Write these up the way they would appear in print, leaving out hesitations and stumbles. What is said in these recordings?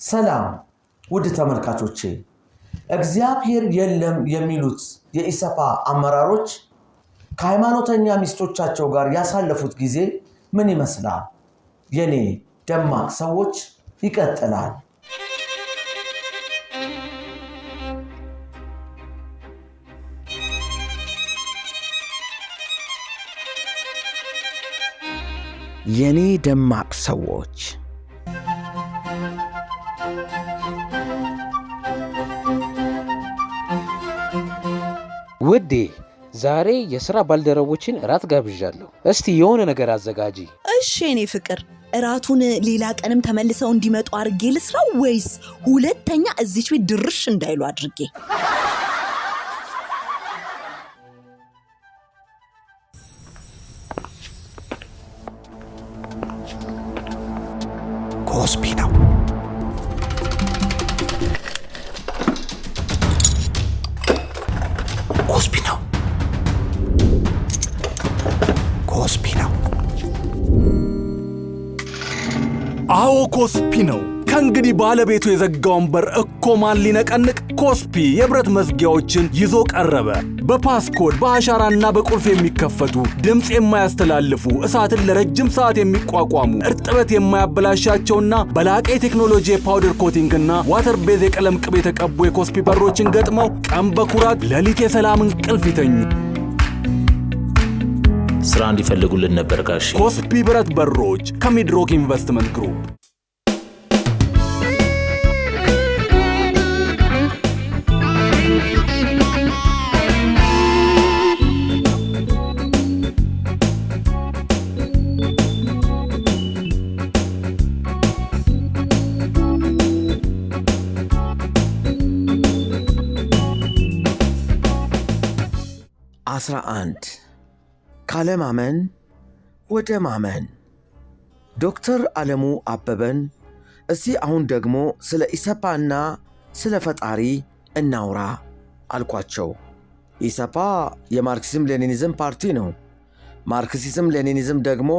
ሰላም ውድ ተመልካቾቼ እግዚአብሔር የለም የሚሉት የኢሰፓ አመራሮች ከሃይማኖተኛ ሚስቶቻቸው ጋር ያሳለፉት ጊዜ ምን ይመስላል? የኔ ደማቅ ሰዎች ይቀጥላል። የኔ ደማቅ ሰዎች ውዴ ዛሬ የሥራ ባልደረቦችን እራት ጋብዣለሁ። እስቲ የሆነ ነገር አዘጋጂ። እሺ የኔ ፍቅር፣ እራቱን ሌላ ቀንም ተመልሰው እንዲመጡ አድርጌ ልስራው ወይስ ሁለተኛ እዚች ቤት ድርሽ እንዳይሉ አድርጌ? ኮስፒ ነው። አዎ ኮስፒ ነው። ከእንግዲህ ባለቤቱ የዘጋውን በር እኮ ማን ሊነቀንቅ? ኮስፒ የብረት መዝጊያዎችን ይዞ ቀረበ። በፓስኮድ በአሻራና በቁልፍ የሚከፈቱ ድምፅ የማያስተላልፉ እሳትን ለረጅም ሰዓት የሚቋቋሙ እርጥበት የማያበላሻቸውና በላቀ ቴክኖሎጂ የፓውደር ኮቲንግና ዋተር ቤዝ የቀለም ቅብ የተቀቡ የኮስፒ በሮችን ገጥመው ቀን በኩራት ሌሊት የሰላም እንቅልፍ ይተኙ። ስራ እንዲፈልጉልን ነበር ጋሽ። ኮስፒ ብረት በሮች ከሚድሮክ ኢንቨስትመንት ግሩፕ። ካለማመን ወደ ማመን። ዶክተር ዓለሙ አበበን እዚህ አሁን ደግሞ ስለ ኢሰፓና ስለ ፈጣሪ እናውራ አልኳቸው። ኢሰፓ የማርክሲዝም ሌኒኒዝም ፓርቲ ነው። ማርክሲዝም ሌኒኒዝም ደግሞ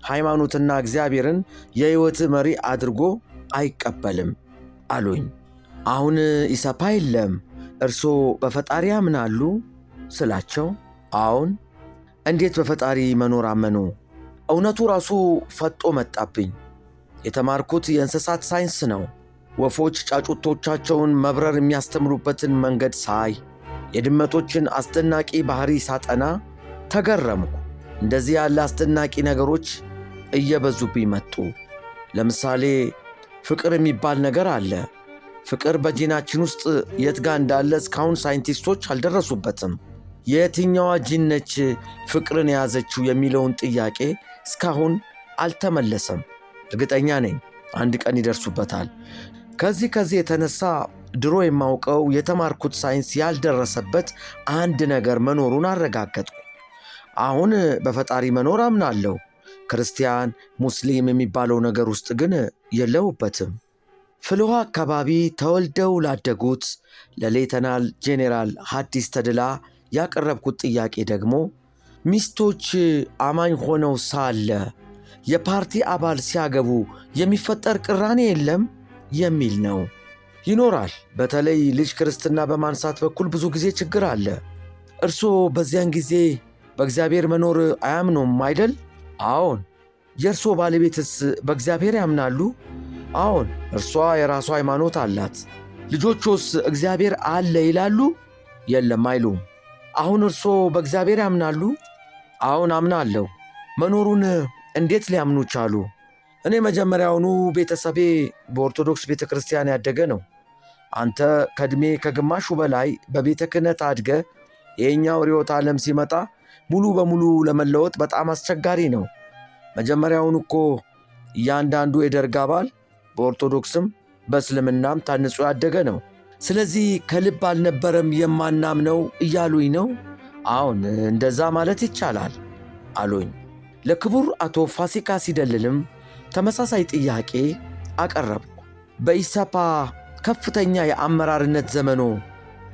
ሃይማኖትና እግዚአብሔርን የሕይወት መሪ አድርጎ አይቀበልም አሉኝ። አሁን ኢሰፓ የለም፣ እርሶ በፈጣሪ ያምናሉ ስላቸው፣ አዎን። እንዴት በፈጣሪ መኖር አመኑ? እውነቱ ራሱ ፈጦ መጣብኝ። የተማርኩት የእንስሳት ሳይንስ ነው። ወፎች ጫጩቶቻቸውን መብረር የሚያስተምሩበትን መንገድ ሳይ፣ የድመቶችን አስደናቂ ባህሪ ሳጠና ተገረምኩ። እንደዚህ ያለ አስደናቂ ነገሮች እየበዙብኝ መጡ። ለምሳሌ ፍቅር የሚባል ነገር አለ። ፍቅር በጂናችን ውስጥ የት ጋር እንዳለ እስካሁን ሳይንቲስቶች አልደረሱበትም። የትኛዋ ጂን ነች ፍቅርን የያዘችው የሚለውን ጥያቄ እስካሁን አልተመለሰም። እርግጠኛ ነኝ አንድ ቀን ይደርሱበታል። ከዚህ የተነሳ ድሮ የማውቀው የተማርኩት ሳይንስ ያልደረሰበት አንድ ነገር መኖሩን አረጋገጥኩ። አሁን በፈጣሪ መኖር አምናለሁ። ክርስቲያን፣ ሙስሊም የሚባለው ነገር ውስጥ ግን የለሁበትም። ፍልውሃ አካባቢ ተወልደው ላደጉት ለሌተናል ጄኔራል ሐዲስ ተድላ ያቀረብኩት ጥያቄ ደግሞ ሚስቶች አማኝ ሆነው ሳለ የፓርቲ አባል ሲያገቡ የሚፈጠር ቅራኔ የለም የሚል ነው። ይኖራል። በተለይ ልጅ ክርስትና በማንሳት በኩል ብዙ ጊዜ ችግር አለ። እርስዎ በዚያን ጊዜ በእግዚአብሔር መኖር አያምኑም አይደል? አዎን። የእርስዎ ባለቤትስ በእግዚአብሔር ያምናሉ? አዎን። እርሷ የራሷ ሃይማኖት አላት። ልጆቹስ እግዚአብሔር አለ ይላሉ? የለም አይሉም። አሁን እርስዎ በእግዚአብሔር ያምናሉ? አሁን አምናለሁ። መኖሩን እንዴት ሊያምኑ ቻሉ? እኔ መጀመሪያውኑ ቤተሰቤ በኦርቶዶክስ ቤተ ክርስቲያን ያደገ ነው። አንተ ከዕድሜ ከግማሹ በላይ በቤተ ክህነት አድገ የኛው ርዕዮተ ዓለም ሲመጣ ሙሉ በሙሉ ለመለወጥ በጣም አስቸጋሪ ነው። መጀመሪያውኑ እኮ እያንዳንዱ የደርግ አባል በኦርቶዶክስም በእስልምናም ታንጾ ያደገ ነው። ስለዚህ ከልብ አልነበረም የማናምነው እያሉኝ ነው? አዎን እንደዛ ማለት ይቻላል አሉኝ። ለክቡር አቶ ፋሲካ ሲደልልም ተመሳሳይ ጥያቄ አቀረብኩ። በኢሰፓ ከፍተኛ የአመራርነት ዘመኖ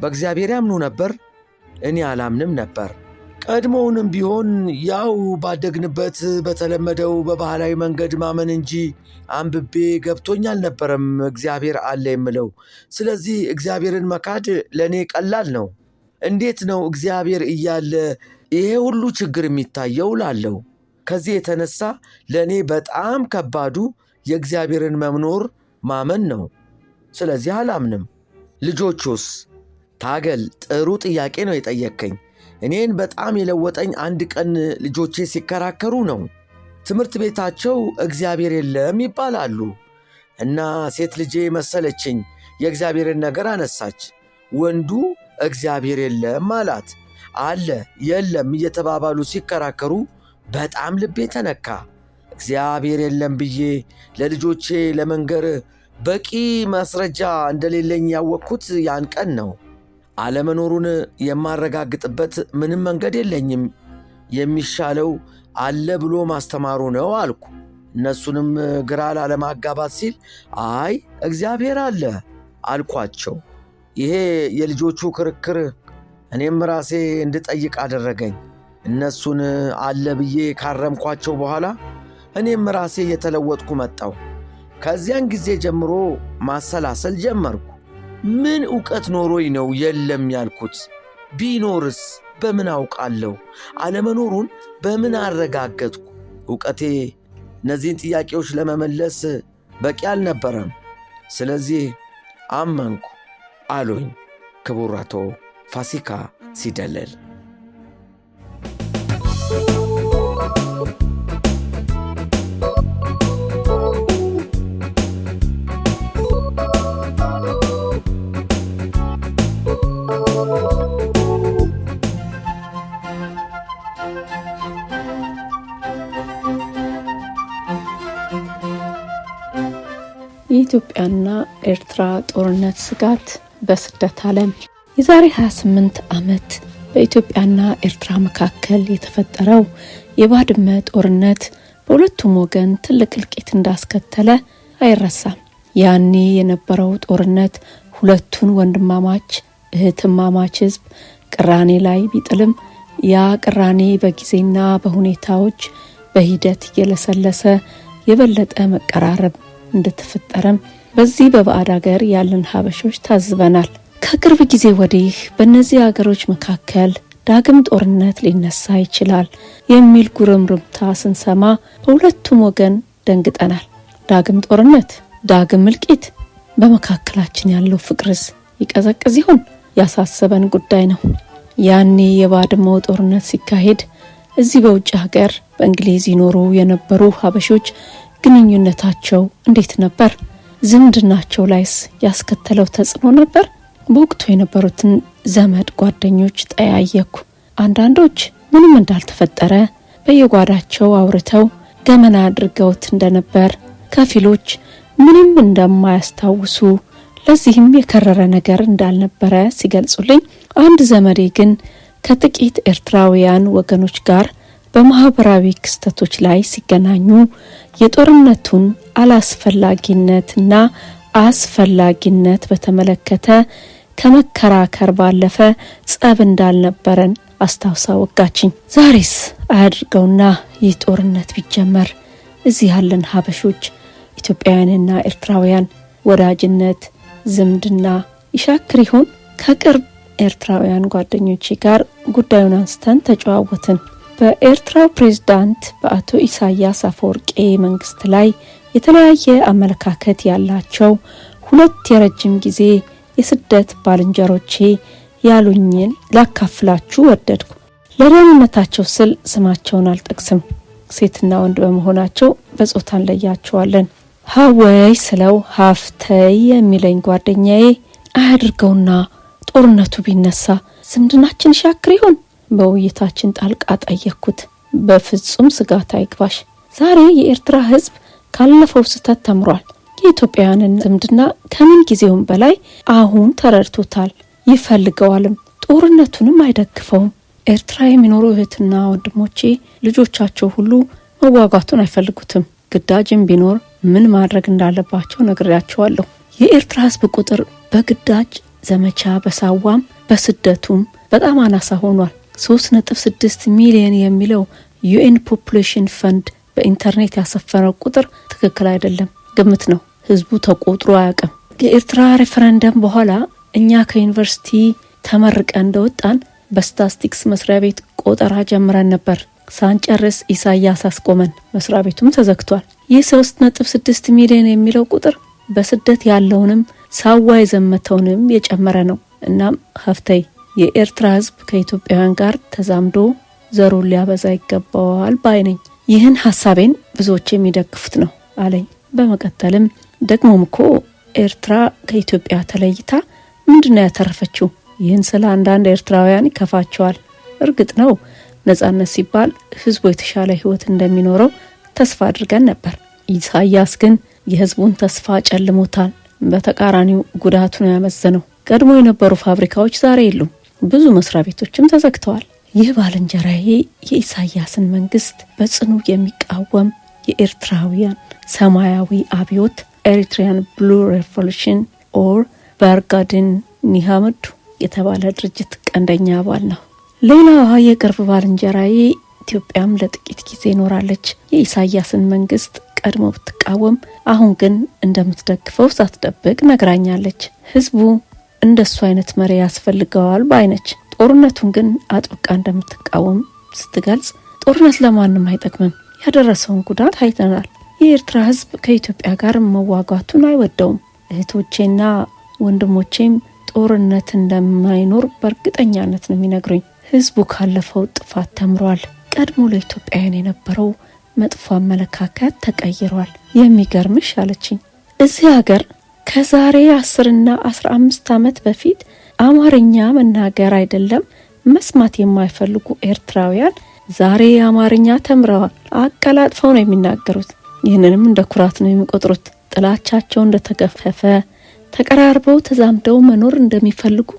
በእግዚአብሔር ያምኑ ነበር? እኔ አላምንም ነበር። ቀድሞውንም ቢሆን ያው ባደግንበት በተለመደው በባህላዊ መንገድ ማመን እንጂ አንብቤ ገብቶኝ አልነበረም እግዚአብሔር አለ የምለው። ስለዚህ እግዚአብሔርን መካድ ለእኔ ቀላል ነው። እንዴት ነው እግዚአብሔር እያለ ይሄ ሁሉ ችግር የሚታየው ላለው? ከዚህ የተነሳ ለእኔ በጣም ከባዱ የእግዚአብሔርን መኖር ማመን ነው። ስለዚህ አላምንም። ልጆቹስ? ታገል፣ ጥሩ ጥያቄ ነው የጠየከኝ። እኔን በጣም የለወጠኝ አንድ ቀን ልጆቼ ሲከራከሩ ነው። ትምህርት ቤታቸው እግዚአብሔር የለም ይባላሉ እና ሴት ልጄ መሰለችኝ የእግዚአብሔርን ነገር አነሳች። ወንዱ እግዚአብሔር የለም አላት። አለ የለም እየተባባሉ ሲከራከሩ በጣም ልቤ ተነካ። እግዚአብሔር የለም ብዬ ለልጆቼ ለመንገር በቂ ማስረጃ እንደሌለኝ ያወቅኩት ያን ቀን ነው። አለመኖሩን የማረጋግጥበት ምንም መንገድ የለኝም። የሚሻለው አለ ብሎ ማስተማሩ ነው አልኩ። እነሱንም ግራ ላለማጋባት ሲል አይ እግዚአብሔር አለ አልኳቸው። ይሄ የልጆቹ ክርክር እኔም ራሴ እንድጠይቅ አደረገኝ። እነሱን አለ ብዬ ካረምኳቸው በኋላ እኔም ራሴ እየተለወጥኩ መጣሁ። ከዚያን ጊዜ ጀምሮ ማሰላሰል ጀመርኩ። ምን ዕውቀት ኖሮኝ ነው የለም ያልኩት? ቢኖርስ በምን አውቃለሁ? አለመኖሩን በምን አረጋገጥኩ? ዕውቀቴ እነዚህን ጥያቄዎች ለመመለስ በቂ አልነበረም። ስለዚህ አመንኩ አሉኝ ክቡር አቶ ፋሲካ ሲደለል። የኢትዮጵያና ኤርትራ ጦርነት ስጋት በስደት ዓለም። የዛሬ 28 ዓመት በኢትዮጵያና ኤርትራ መካከል የተፈጠረው የባድመ ጦርነት በሁለቱም ወገን ትልቅ እልቂት እንዳስከተለ አይረሳም። ያኔ የነበረው ጦርነት ሁለቱን ወንድማማች እህትማማች ህዝብ ቅራኔ ላይ ቢጥልም ያ ቅራኔ በጊዜና በሁኔታዎች በሂደት እየለሰለሰ የበለጠ መቀራረብ እንደተፈጠረም በዚህ በባዕድ ሀገር ያለን ሀበሾች ታዝበናል። ከቅርብ ጊዜ ወዲህ በእነዚህ ሀገሮች መካከል ዳግም ጦርነት ሊነሳ ይችላል የሚል ጉርምርምታ ስንሰማ በሁለቱም ወገን ደንግጠናል። ዳግም ጦርነት፣ ዳግም እልቂት፣ በመካከላችን ያለው ፍቅርስ ይቀዘቅዝ ይሆን? ያሳሰበን ጉዳይ ነው። ያኔ የባድመው ጦርነት ሲካሄድ እዚህ በውጭ ሀገር በእንግሊዝ ይኖሩ የነበሩ ሀበሾች ግንኙነታቸው እንዴት ነበር? ዝምድናቸው ላይስ ያስከተለው ተጽዕኖ ነበር? በወቅቱ የነበሩትን ዘመድ ጓደኞች ጠያየኩ። አንዳንዶች ምንም እንዳልተፈጠረ በየጓዳቸው አውርተው ገመና አድርገውት እንደነበር፣ ከፊሎች ምንም እንደማያስታውሱ ለዚህም የከረረ ነገር እንዳልነበረ ሲገልጹልኝ፣ አንድ ዘመዴ ግን ከጥቂት ኤርትራውያን ወገኖች ጋር በማህበራዊ ክስተቶች ላይ ሲገናኙ የጦርነቱን አላስፈላጊነትና አስፈላጊነት በተመለከተ ከመከራከር ባለፈ ጸብ እንዳልነበረን አስታውሳ ወጋችኝ። ዛሬስ አያድርገውና ይህ ጦርነት ቢጀመር እዚህ ያለን ሀበሾች ኢትዮጵያውያንና ኤርትራውያን ወዳጅነት፣ ዝምድና ይሻክር ይሆን? ከቅርብ ኤርትራውያን ጓደኞቼ ጋር ጉዳዩን አንስተን ተጨዋወትን። በኤርትራው ፕሬዝዳንት በአቶ ኢሳያስ አፈወርቂ መንግስት ላይ የተለያየ አመለካከት ያላቸው ሁለት የረጅም ጊዜ የስደት ባልንጀሮቼ ያሉኝን ላካፍላችሁ ወደድኩ። ለደህንነታቸው ስል ስማቸውን አልጠቅስም። ሴትና ወንድ በመሆናቸው በጾታ እንለያቸዋለን። ሀወይ ስለው ሀፍተይ የሚለኝ ጓደኛዬ አያድርገውና ጦርነቱ ቢነሳ ዝምድናችን ይሻክር ይሆን? በውይይታችን ጣልቃ ጠየቅኩት። በፍጹም ስጋት አይግባሽ። ዛሬ የኤርትራ ህዝብ ካለፈው ስህተት ተምሯል። የኢትዮጵያውያንን ዝምድና ከምን ጊዜውም በላይ አሁን ተረድቶታል፣ ይፈልገዋልም። ጦርነቱንም አይደግፈውም። ኤርትራ የሚኖሩ እህትና ወንድሞቼ ልጆቻቸው ሁሉ መዋጋቱን አይፈልጉትም። ግዳጅም ቢኖር ምን ማድረግ እንዳለባቸው ነግሬያቸዋለሁ። የኤርትራ ህዝብ ቁጥር በግዳጅ ዘመቻ በሳዋም በስደቱም በጣም አናሳ ሆኗል። 3.6 ሚሊዮን የሚለው ዩኤን ፖፑሌሽን ፈንድ በኢንተርኔት ያሰፈረው ቁጥር ትክክል አይደለም፣ ግምት ነው። ህዝቡ ተቆጥሮ አያውቅም። የኤርትራ ሬፈረንደም በኋላ እኛ ከዩኒቨርሲቲ ተመርቀን እንደወጣን በስታቲስቲክስ መስሪያ ቤት ቆጠራ ጀምረን ነበር። ሳንጨርስ ኢሳያስ አስቆመን፣ መስሪያ ቤቱም ተዘግቷል። ይህ 3.6 ሚሊዮን የሚለው ቁጥር በስደት ያለውንም ሳዋ የዘመተውንም የጨመረ ነው። እናም ሀፍተይ የኤርትራ ህዝብ ከኢትዮጵያውያን ጋር ተዛምዶ ዘሩን ሊያበዛ ይገባዋል ባይነኝ። ይህን ሐሳቤን ብዙዎች የሚደግፉት ነው አለኝ። በመቀጠልም ደግሞም እኮ ኤርትራ ከኢትዮጵያ ተለይታ ምንድነው ያተረፈችው? ይህን ስለ አንዳንድ ኤርትራውያን ይከፋቸዋል። እርግጥ ነው ነጻነት ሲባል ህዝቡ የተሻለ ህይወት እንደሚኖረው ተስፋ አድርገን ነበር። ኢሳያስ ግን የህዝቡን ተስፋ ጨልሞታል። በተቃራኒው ጉዳቱን ያመዘነው። ቀድሞ የነበሩ ፋብሪካዎች ዛሬ የሉም። ብዙ መስሪያ ቤቶችም ተዘግተዋል። ይህ ባልንጀራዬ የኢሳያስን መንግስት በጽኑ የሚቃወም የኤርትራውያን ሰማያዊ አብዮት ኤሪትሪያን ብሉ ሬቮሉሽን ኦር በርጋድን ኒሃመዱ የተባለ ድርጅት ቀንደኛ አባል ነው። ሌላዋ የቅርብ ባልንጀራዬ ኢትዮጵያም ለጥቂት ጊዜ ኖራለች። የኢሳያስን መንግስት ቀድሞ ብትቃወም አሁን ግን እንደምትደግፈው ሳትደብቅ ነግራኛለች። ህዝቡ እንደሱ አይነት መሪ ያስፈልገዋል ባይነች። ጦርነቱን ግን አጥብቃ እንደምትቃወም ስትገልጽ ጦርነት ለማንም አይጠቅምም፣ ያደረሰውን ጉዳት አይተናል። የኤርትራ ህዝብ ከኢትዮጵያ ጋር መዋጋቱን አይወደውም። እህቶቼና ወንድሞቼም ጦርነት እንደማይኖር በእርግጠኛነት ነው የሚነግሩኝ። ህዝቡ ካለፈው ጥፋት ተምሯል። ቀድሞ ለኢትዮጵያውያን የነበረው መጥፎ አመለካከት ተቀይሯል። የሚገርምሽ አለችኝ፣ እዚህ ሀገር ከዛሬ 10 እና 15 ዓመት በፊት አማርኛ መናገር አይደለም መስማት የማይፈልጉ ኤርትራውያን ዛሬ አማርኛ ተምረዋል። አቀላጥፈው ነው የሚናገሩት። ይህንንም እንደ ኩራት ነው የሚቆጥሩት። ጥላቻቸው እንደተገፈፈ ተቀራርበው ተዛምደው መኖር እንደሚፈልጉ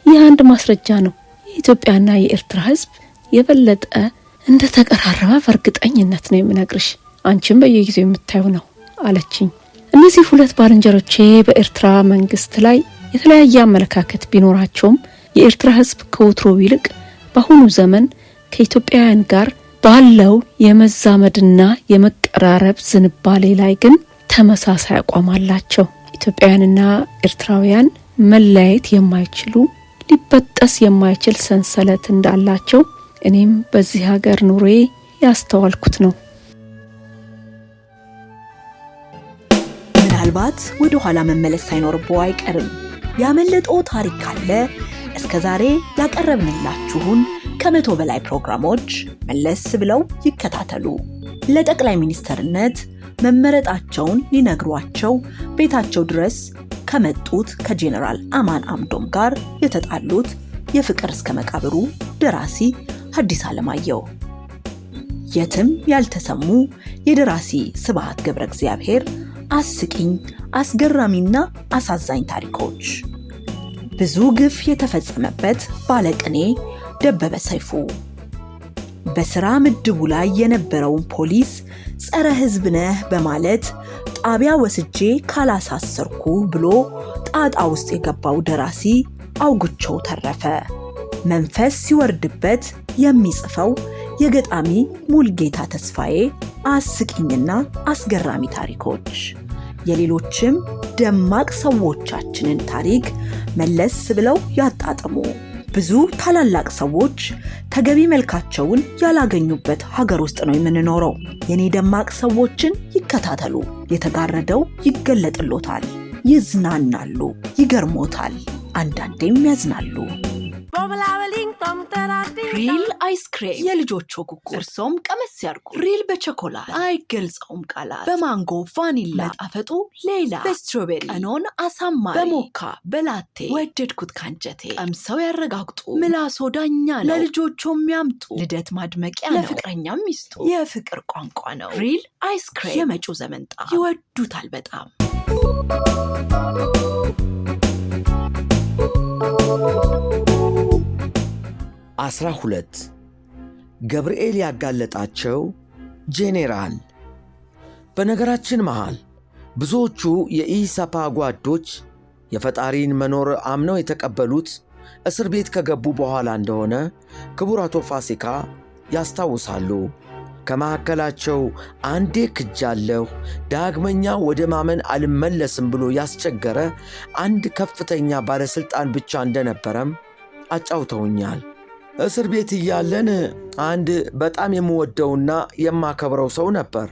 ይህ አንድ ማስረጃ ነው። የኢትዮጵያና የኤርትራ ህዝብ የበለጠ እንደተቀራረበ በእርግጠኝነት ነው የሚነግርሽ። አንቺም በየጊዜው የምታዩ ነው አለችኝ። እነዚህ ሁለት ባልንጀሮቼ በኤርትራ መንግስት ላይ የተለያየ አመለካከት ቢኖራቸውም የኤርትራ ህዝብ ከወትሮው ይልቅ በአሁኑ ዘመን ከኢትዮጵያውያን ጋር ባለው የመዛመድና የመቀራረብ ዝንባሌ ላይ ግን ተመሳሳይ አቋም አላቸው። ኢትዮጵያውያንና ኤርትራውያን መለያየት የማይችሉ ሊበጠስ የማይችል ሰንሰለት እንዳላቸው እኔም በዚህ ሀገር ኑሬ ያስተዋልኩት ነው። ምናልባት ወደ ኋላ መመለስ ሳይኖርብዎ አይቀርም። ያመለጠው ታሪክ ካለ እስከዛሬ ያቀረብንላችሁን ከ100 በላይ ፕሮግራሞች መለስ ብለው ይከታተሉ። ለጠቅላይ ሚኒስትርነት መመረጣቸውን ሊነግሯቸው ቤታቸው ድረስ ከመጡት ከጄኔራል አማን አምዶም ጋር የተጣሉት የፍቅር እስከ መቃብሩ ደራሲ ሐዲስ ዓለማየሁ፣ የትም ያልተሰሙ የደራሲ ስብሐት ገብረ እግዚአብሔር አስቂኝ አስገራሚና አሳዛኝ ታሪኮች፣ ብዙ ግፍ የተፈጸመበት ባለቅኔ ደበበ ሰይፉ፣ በስራ ምድቡ ላይ የነበረውን ፖሊስ ጸረ ህዝብ ነህ በማለት ጣቢያ ወስጄ ካላሳሰርኩ ብሎ ጣጣ ውስጥ የገባው ደራሲ አውግቸው ተረፈ፣ መንፈስ ሲወርድበት የሚጽፈው የገጣሚ ሙልጌታ ተስፋዬ አስቂኝና አስገራሚ ታሪኮች፣ የሌሎችም ደማቅ ሰዎቻችንን ታሪክ መለስ ብለው ያጣጥሙ። ብዙ ታላላቅ ሰዎች ተገቢ መልካቸውን ያላገኙበት ሀገር ውስጥ ነው የምንኖረው። የኔ ደማቅ ሰዎችን ይከታተሉ። የተጋረደው ይገለጥሎታል፣ ይዝናናሉ፣ ይገርሞታል፣ አንዳንዴም ያዝናሉ። ሪል አይስክሬም የልጆቹ ጉጉ፣ እርሶም ቀመስ ያርጉ። ሪል በቸኮላት አይገልጸውም ቃላት፣ በማንጎ ቫኒላ ጣፈጡ ሌላ፣ በስትሮቤሪ ቀኖን አሳማሪ፣ በሞካ በላቴ ወደድኩት ካንጀቴ። ቀምሰው ያረጋግጡ፣ ምላሶ ዳኛ ነው። ለልጆቹ የሚያምጡ ልደት ማድመቂያ ነው፣ ለፍቅረኛም ሚስጡ የፍቅር ቋንቋ ነው። ሪል አይስክሬም የመጪው ዘመን ጣዕም ይወዱታል በጣም። 12 ገብርኤል ያጋለጣቸው ጄኔራል። በነገራችን መሃል ብዙዎቹ የኢሰፓ ጓዶች የፈጣሪን መኖር አምነው የተቀበሉት እስር ቤት ከገቡ በኋላ እንደሆነ ክቡር አቶ ፋሲካ ያስታውሳሉ። ከመካከላቸው አንዴ ክጃለሁ፣ ዳግመኛ ወደ ማመን አልመለስም ብሎ ያስቸገረ አንድ ከፍተኛ ባለሥልጣን ብቻ እንደነበረም አጫውተውኛል። እስር ቤት እያለን አንድ በጣም የምወደውና የማከብረው ሰው ነበር።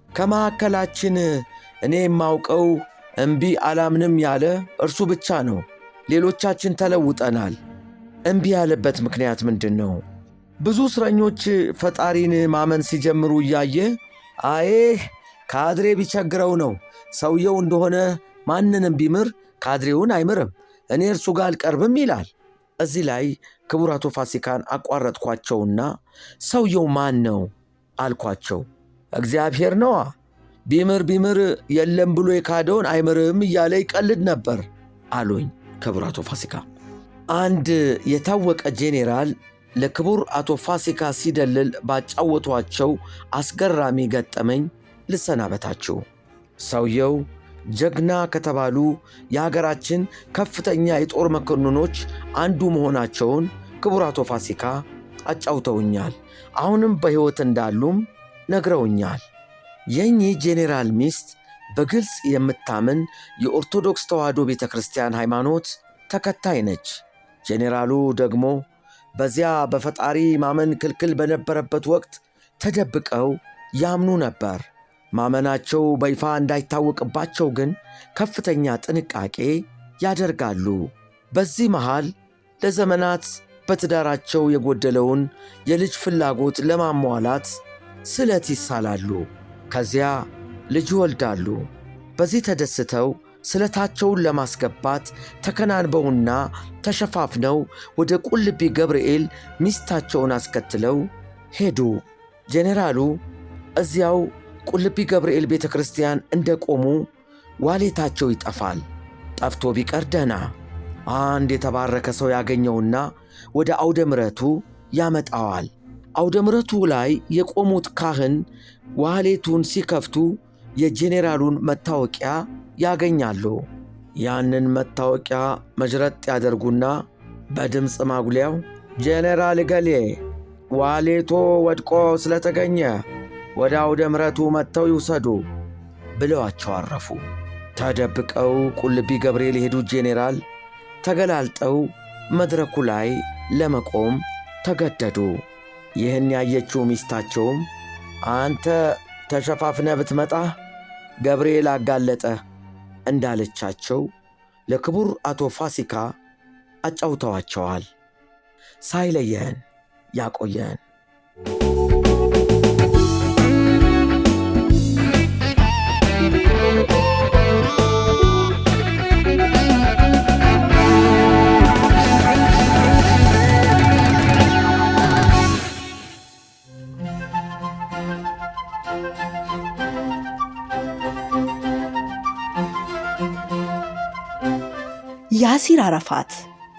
ከመካከላችን እኔ የማውቀው እምቢ አላምንም ያለ እርሱ ብቻ ነው። ሌሎቻችን ተለውጠናል። እምቢ ያለበት ምክንያት ምንድን ነው? ብዙ እስረኞች ፈጣሪን ማመን ሲጀምሩ እያየ አዬ ካድሬ ቢቸግረው ነው፣ ሰውየው እንደሆነ ማንንም ቢምር ካድሬውን አይምርም፣ እኔ እርሱ ጋር አልቀርብም ይላል። እዚህ ላይ ክቡር አቶ ፋሲካን አቋረጥኳቸውና ሰውየው ማን ነው አልኳቸው። እግዚአብሔር ነዋ፣ ቢምር የለም ብሎ የካደውን አይምርም እያለ ይቀልድ ነበር አሉኝ ክቡር አቶ ፋሲካ። አንድ የታወቀ ጄኔራል ለክቡር አቶ ፋሲካ ሲደልል ባጫወቷቸው አስገራሚ ገጠመኝ ልሰናበታችሁ። ሰውየው ጀግና ከተባሉ የሀገራችን ከፍተኛ የጦር መኮንኖች አንዱ መሆናቸውን ክቡር አቶ ፋሲካ አጫውተውኛል። አሁንም በሕይወት እንዳሉም ነግረውኛል። የእኚህ ጄኔራል ሚስት በግልጽ የምታምን የኦርቶዶክስ ተዋሕዶ ቤተ ክርስቲያን ሃይማኖት ተከታይ ነች። ጄኔራሉ ደግሞ በዚያ በፈጣሪ ማመን ክልክል በነበረበት ወቅት ተደብቀው ያምኑ ነበር። ማመናቸው በይፋ እንዳይታወቅባቸው ግን ከፍተኛ ጥንቃቄ ያደርጋሉ። በዚህ መሃል ለዘመናት በትዳራቸው የጎደለውን የልጅ ፍላጎት ለማሟላት ስለት ይሳላሉ። ከዚያ ልጅ ይወልዳሉ። በዚህ ተደስተው ስለታቸውን ለማስገባት ተከናንበውና ተሸፋፍነው ወደ ቁልቢ ገብርኤል ሚስታቸውን አስከትለው ሄዱ። ጄኔራሉ እዚያው ቁልቢ ገብርኤል ቤተ ክርስቲያን እንደቆሙ ዋሌታቸው ይጠፋል። ጠፍቶ ቢቀር ደህና፣ አንድ የተባረከ ሰው ያገኘውና ወደ አውደ ምሕረቱ ያመጣዋል። አውደ ምሕረቱ ላይ የቆሙት ካህን ዋሌቱን ሲከፍቱ የጄኔራሉን መታወቂያ ያገኛሉ። ያንን መታወቂያ መጅረጥ ያደርጉና በድምፅ ማጉሊያው ጄኔራል ገሌ ዋሌቶ ወድቆ ስለተገኘ ወደ አውደ ምሕረቱ መጥተው ይውሰዱ ብለዋቸው አረፉ። ተደብቀው ቁልቢ ገብርኤል የሄዱት ጄኔራል ተገላልጠው መድረኩ ላይ ለመቆም ተገደዱ። ይህን ያየችው ሚስታቸውም አንተ ተሸፋፍነ ብትመጣ ገብርኤል አጋለጠ እንዳለቻቸው ለክቡር አቶ ፋሲካ አጫውተዋቸዋል። ሳይለየን ያቆየን። ያሲር አረፋት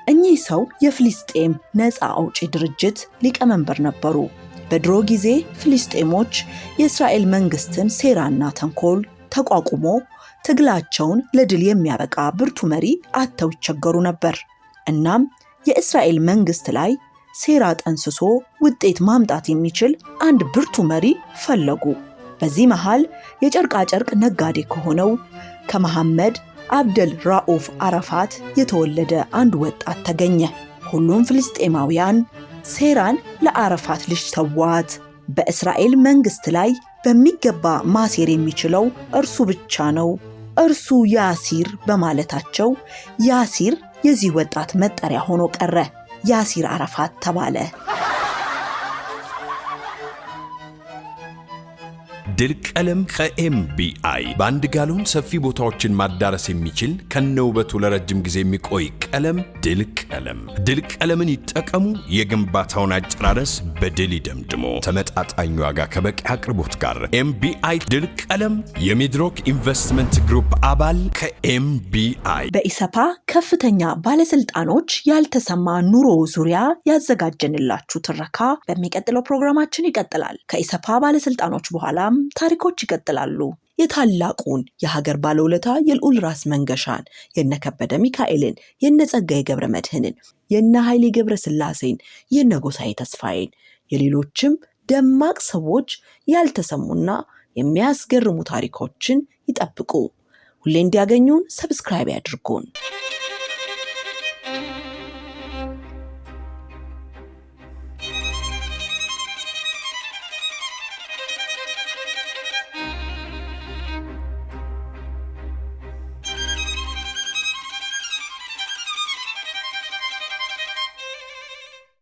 እኚህ ሰው የፍልስጤም ነፃ አውጪ ድርጅት ሊቀመንበር ነበሩ። በድሮ ጊዜ ፍልስጤሞች የእስራኤል መንግስትን ሴራና ተንኮል ተቋቁሞ ትግላቸውን ለድል የሚያበቃ ብርቱ መሪ አጥተው ይቸገሩ ነበር። እናም የእስራኤል መንግስት ላይ ሴራ ጠንስሶ ውጤት ማምጣት የሚችል አንድ ብርቱ መሪ ፈለጉ። በዚህ መሃል የጨርቃጨርቅ ነጋዴ ከሆነው ከመሐመድ አብደል ራኡፍ አረፋት የተወለደ አንድ ወጣት ተገኘ። ሁሉም ፍልስጤማውያን ሴራን ለአረፋት ልጅ ተዋት፣ በእስራኤል መንግስት ላይ በሚገባ ማሴር የሚችለው እርሱ ብቻ ነው፣ እርሱ ያሲር በማለታቸው ያሲር የዚህ ወጣት መጠሪያ ሆኖ ቀረ። ያሲር አረፋት ተባለ። ድል ቀለም ከኤምቢአይ በአንድ ጋሎን ሰፊ ቦታዎችን ማዳረስ የሚችል ከነውበቱ ለረጅም ጊዜ የሚቆይ ቀለም ድል ቀለም። ድል ቀለምን ይጠቀሙ። የግንባታውን አጨራረስ በድል ይደምድሞ። ተመጣጣኝ ዋጋ ከበቂ አቅርቦት ጋር ኤምቢአይ ድል ቀለም የሚድሮክ ኢንቨስትመንት ግሩፕ አባል ከኤምቢአይ። በኢሰፓ ከፍተኛ ባለስልጣኖች ያልተሰማ ኑሮ ዙሪያ ያዘጋጀንላችሁ ትረካ በሚቀጥለው ፕሮግራማችን ይቀጥላል። ከኢሰፓ ባለስልጣኖች በኋላም ታሪኮች ይቀጥላሉ። የታላቁን የሀገር ባለውለታ የልዑል ራስ መንገሻን፣ የነከበደ ሚካኤልን፣ የነጸጋዬ ገብረ መድኅንን፣ የነ ኃይሌ ገብረ ሥላሴን፣ የነ ጎሳዬ ተስፋዬን፣ የሌሎችም ደማቅ ሰዎች ያልተሰሙና የሚያስገርሙ ታሪኮችን ይጠብቁ። ሁሌ እንዲያገኙን ሰብስክራይብ ያድርጉን።